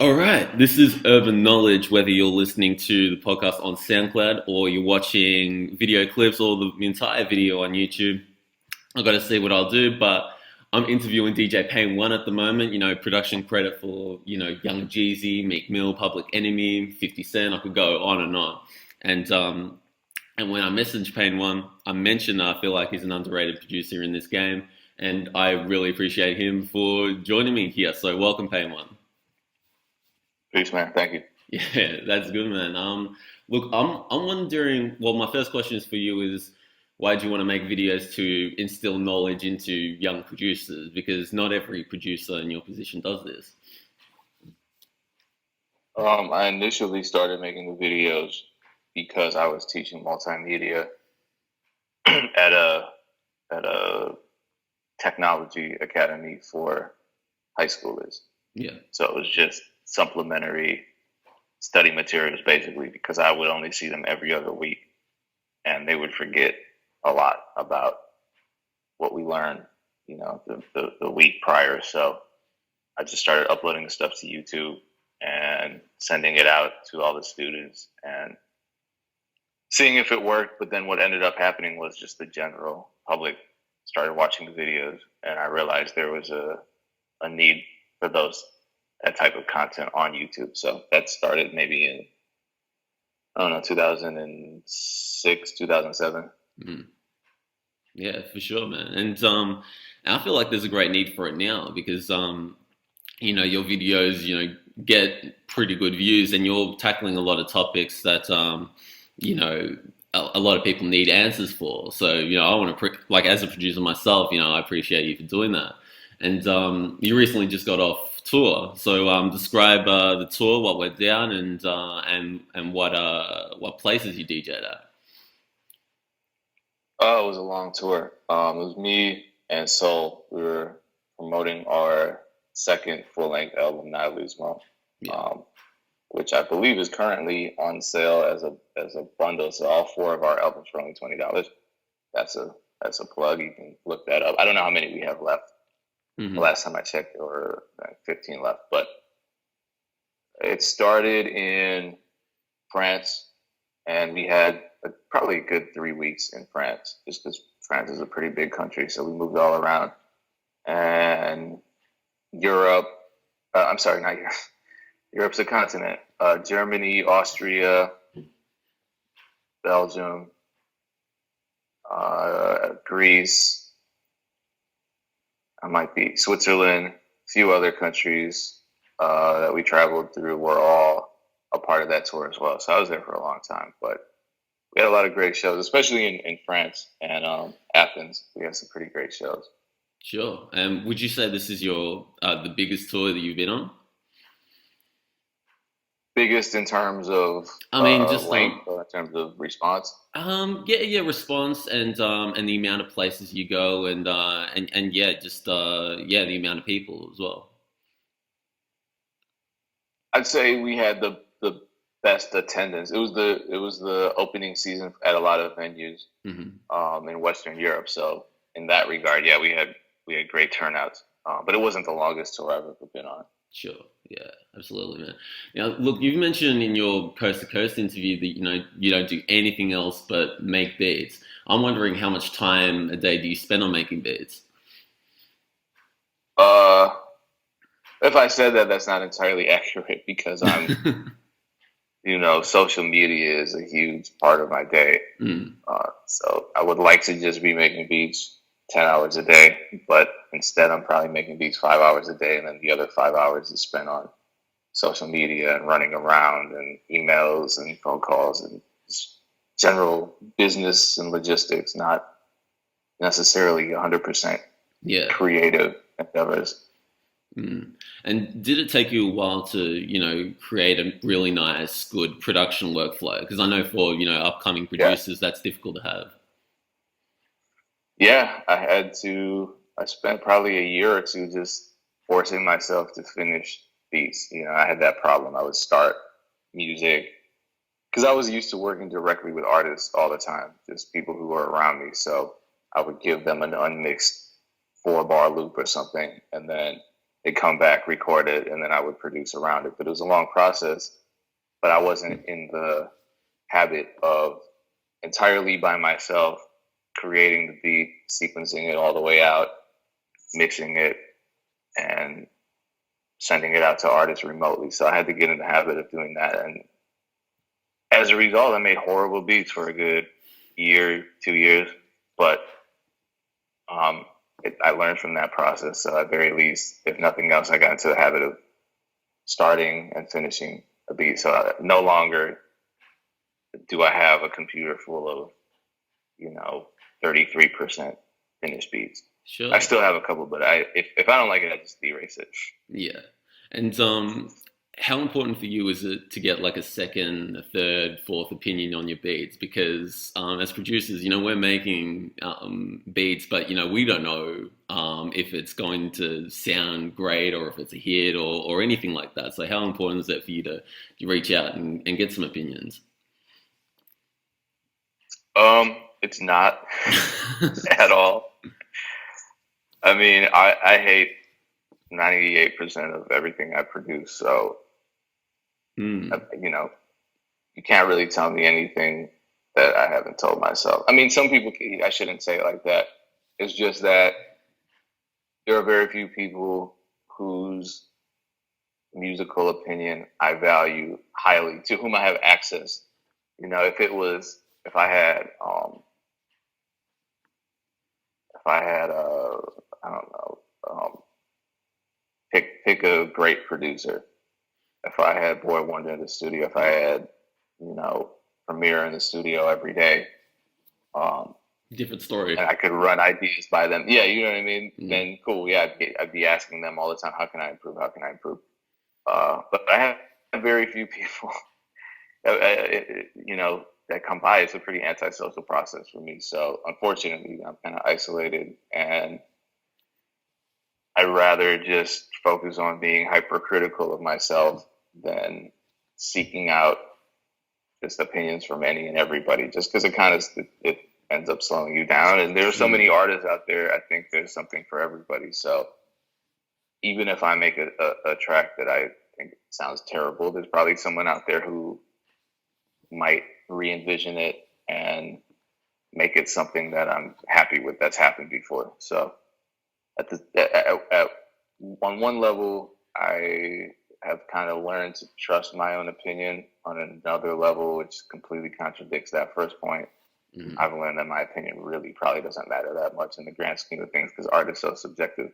All right, this is Urban Knowledge. Whether you're listening to the podcast on SoundCloud or you're watching video clips or the entire video on YouTube, I've got to see what I'll do. But I'm interviewing DJ Payne One at the moment. Production credit for Young Jeezy, Meek Mill, Public Enemy, 50 Cent. I could go on and on. And um, and when I messaged Payne One, I mentioned I feel like he's an underrated producer in this game, and I really appreciate him for joining me here. So welcome, Payne One. Peace, man. Thank you. Yeah, that's good, man. Look, I'm wondering. Well, my first question is for you: is why do you want to make videos to instill knowledge into young producers? Because not every producer in your position does this. I initially started making the videos because I was teaching multimedia at a technology academy for high schoolers. Yeah, So it was just supplementary study materials, basically, because I would only see them every other week, and they would forget a lot about what we learned, the week prior. So I just started uploading the stuff to YouTube and sending it out to all the students and seeing if it worked. But then what ended up happening was just the general public started watching the videos, and I realized there was a need for that type of content on YouTube. So that started maybe in, I don't know, 2006, 2007. mm. Yeah, for sure, man. And I feel like there's a great need for it now because your videos get pretty good views, and you're tackling a lot of topics that you know a lot of people need answers for. So I want to like as a producer myself, I appreciate you for doing that. And you recently just got off tour, so describe the tour, what went down, and what places you DJ'd at. Oh, it was a long tour. It was me and Soul. We were promoting our second full length album, Not Lose Mo, Yeah, um, which I believe is currently on sale as a bundle. So all four of our albums for only $20. That's a that's a plug. You can look that up. I don't know how many we have left. The hmm, last time I checked, there were like 15 left. But it started in France, and we had probably a good 3 weeks in France, just because France is a pretty big country. So we moved all around. And Europe, I'm sorry, not Europe. Europe's a continent. Germany, Austria, Belgium, Greece, I might be Switzerland, a few other countries that we traveled through were all a part of that tour as well. So I was there for a long time, but we had a lot of great shows, especially in France and Athens. We had some pretty great shows. sure. And would you say this is your the biggest tour that you've been on? Biggest in terms of I mean, just length or in terms of response. yeah, yeah, response and the amount of places you go and yeah, just yeah, the amount of people as well. I'd say we had the best attendance. It was the opening season at a lot of venues Hmm. in Western Europe. So in that regard, yeah, we had great turnouts. But it wasn't the longest tour I've ever been on. Sure. Yeah, absolutely, man. Now, look, you've mentioned in your coast to coast interview that you don't do anything else but make beats. I'm wondering how much time a day do you spend on making beats? Uh, if I said that, that's not entirely accurate because social media is a huge part of my day. Mm, So I would like to just be making beats 10 hours a day, but instead I'm probably making beats 5 hours a day, and then the other 5 hours is spent on social media and running around and emails and phone calls and just general business and logistics, not necessarily 100% yeah. creative endeavors. Mm. And did it take you a while to, create a really nice, good production workflow? Because I know for, upcoming Yeah. producers, that's difficult to have. Yeah, I spent probably a year or two just forcing myself to finish beats. I had that problem. I would start music because I was used to working directly with artists all the time, just people who were around me. So I would give them an unmixed 4 bar loop or something, and then They'd come back, record it, and then I would produce around it. But it was a long process. But I wasn't in the habit of entirely by myself creating the beat, sequencing it all the way out, mixing it, and sending it out to artists remotely. So I had to get in the habit of doing that. And as a result, I made horrible beats for a good year, 2 years. But I learned from that process. So at very least, if nothing else, I got into the habit of starting and finishing a beat. So no longer do I have a computer full of, 33% finished beats. Sure. I still have a couple, but if I don't like it, I just erase it. Yeah. And how important for you is it to get like a second, a third, fourth opinion on your beats? Because as producers, we're making beats, but we don't know if it's going to sound great or if it's a hit or anything like that. So how important is that for you to reach out and get some opinions? It's not at all. I mean, I hate 98% of everything I produce. So, you can't really tell me anything that I haven't told myself. I mean, some people, I shouldn't say it like that. It's just that there are very few people whose musical opinion I value highly, to whom I have access. If I had, I don't know, pick a great producer. If I had Boy Wonder in the studio, if I had, Premier in the studio every day, different story, and I could run ideas by them. Yeah, you know what I mean. Mm-hmm. Then cool. Yeah, I'd be asking them all the time, how can I improve? How can I improve? But I have very few people, that come by. It's a pretty antisocial process for me. So unfortunately, I'm kind of isolated, and I'd rather just focus on being hypercritical of myself than seeking out just opinions from any and everybody, just because it ends up slowing you down. And there's so many artists out there. I think there's something for everybody. So even if I make a track that I think sounds terrible, there's probably someone out there who might re-envision it and make it something that I'm happy with that's happened before. So on one level, I have kind of learned to trust my own opinion. On another level, which completely contradicts that first point, I've learned that my opinion really probably doesn't matter that much in the grand scheme of things, because art is so subjective.